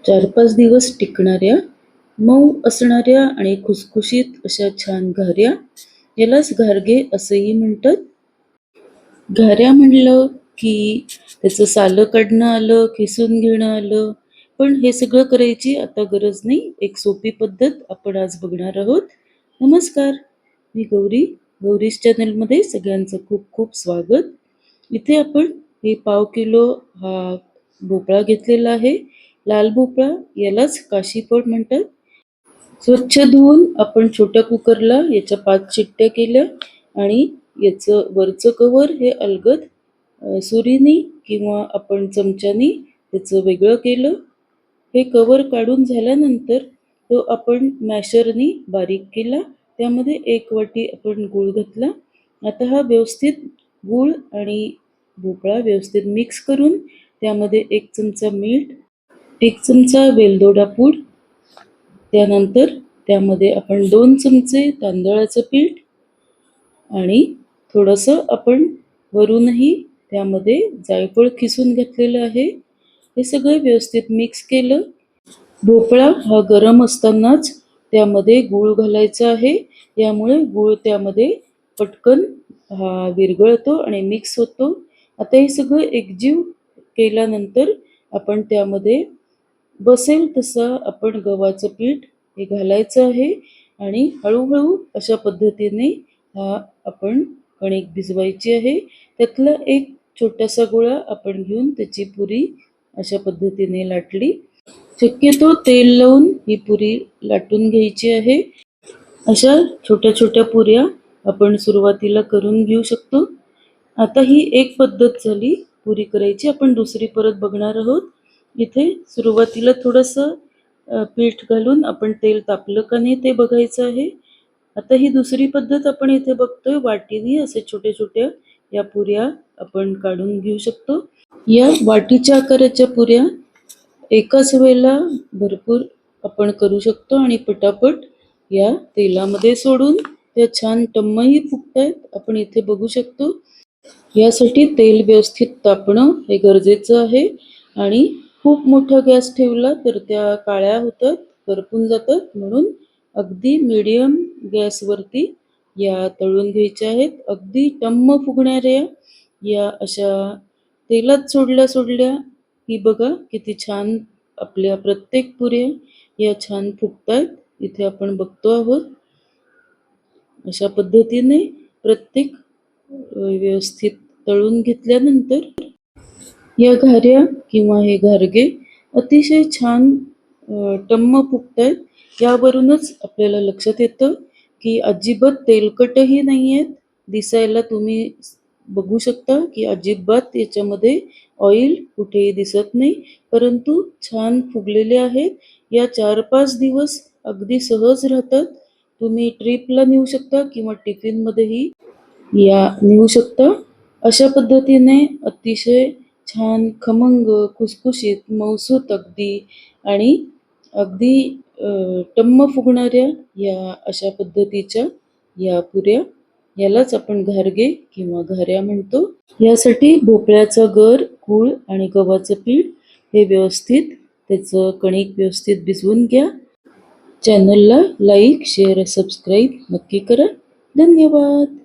4-5 दिवस टिकणाऱ्या, मऊ असणाऱ्या आणि खुसखुशीत अशा छान घाऱ्या, यालाच घारगे असेही म्हणतात. घाऱ्या म्हणलं की त्याचं सालं काढणं आलं, खिसून घेणं आलं. पण हे सगळं करायची आता गरज नाही. एक सोपी पद्धत आपण आज बघणार आहोत. नमस्कार, मी गौरी. गौरीज चॅनलमध्ये सगळ्यांचं खूप खूप स्वागत. इथे आपण हे 1/2 किलो हा भोपळा घेतलेला आहे. लाल भोपळा, यालाच काशीफळ म्हणतात. स्वच्छ धुवून आपण छोट्या कुकरला याच्या 5 शिट्ट्या केल्या आणि याचं वरचं कव्हर हे अलगद सुरीनी किंवा आपण चमच्यानी त्याचं वेगळं केलं. हे कव्हर काढून झाल्यानंतर तो आपण मॅशरनी बारीक केला. त्यामध्ये 1 वाटी आपण गूळ घातला. आता हा व्यवस्थित गूळ आणि भोपळा व्यवस्थित मिक्स करून त्यामध्ये 1 चमचा मीठ, 1 चमचा वेलदोडा पूड, त्यानंतर त्यामध्ये आपण 2 चमचे तांदळाचं पीठ आणि थोडंसं आपण वरूनही त्यामध्ये जायफळ खिसून घातलेलं आहे. हे सगळं व्यवस्थित मिक्स केलं. भोपळा हा गरम असतानाच त्यामध्ये गूळ घालायचा आहे. यामुळे गूळ त्यामध्ये पटकन हा विरघळतो आणि मिक्स होतो. आता हे सगळं एकजीव केल्यानंतर आपण त्यामध्ये बसेल तसं आपण गव्हाचं पीठ हे घालायचं आहे आणि हळूहळू अशा पद्धतीने हा आपण कणिक भिजवायची आहे. त्यातला एक छोटासा गोळा आपण घेऊन त्याची पुरी अशा पद्धतीने लाटली. शक्यतो तेल लावून ही पुरी लाटून घ्यायची आहे. अशा छोट्या छोट्या पुऱ्या आपण सुरुवातीला करून घेऊ शकतो. आता ही एक पद्धत झाली पुरी करायची. आपण दुसरी परत बघणार आहोत. इथे सुरुवातीला थोडंसं पीठ घालून आपण तेल तापलं का नाही ते बघायचं आहे. आता ही दुसरी पद्धत आपण इथे बघतोय. वाटीने असे छोट्या छोट्या या पुऱ्या आपण काढून घेऊ शकतो. या वाटीच्या आकाराच्या पुऱ्या एकाच वेळेला भरपूर आपण करू शकतो आणि पटापट या तेलामध्ये सोडून त्या छान टम्मही फुगतायत. आपण इथे बघू शकतो. यासाठी तेल व्यवस्थित तापणं हे गरजेचं आहे आणि खूप मोठा गॅस ठेवला तर त्या काळ्या होतात, करपून जातात. म्हणून अगदी मीडियम गॅसवरती या तळून घ्यायच्या आहेत. अगदी टम्म फुगणाऱ्या या अशा तेलात सोडल्या सोडल्या की बघा किती छान आपल्या प्रत्येक पुऱ्या या छान फुगतायत. इथे आपण बघतो आहोत. अशा पद्धतीने प्रत्येक व्यवस्थित तळून घेतल्यानंतर या घाऱ्या किंवा हे घारगे अतिशय छान टम्म फुगतायत. यावरूनच आपल्याला लक्षात येतं की अजिबात तेलकटही नाही आहेत. दिसायला तुम्ही बघू शकता की अजिबात याच्यामध्ये ऑइल कुठेही दिसत नाही, परंतु छान फुगलेले आहेत. या 4-5 दिवस अगदी सहज राहतात. तुम्ही ट्रिपला नेऊ शकता किंवा टिफिनमध्येही या नेऊ शकता. अशा पद्धतीने अतिशय छान खमंग, खुसखुशीत, मऊसूत अगदी आणि अगदी टम्म फुगणाऱ्या या अशा पद्धतीच्या या पुऱ्या, यालाच आपण घारगे किंवा घाऱ्या म्हणतो. यासाठी भोपळ्याचा गर, गूळ आणि गव्हाचं पीठ हे व्यवस्थित त्याचं कणिक व्यवस्थित भिजवून घ्या. चॅनलला लाईक, शेअर, सबस्क्राईब नक्की करा. धन्यवाद.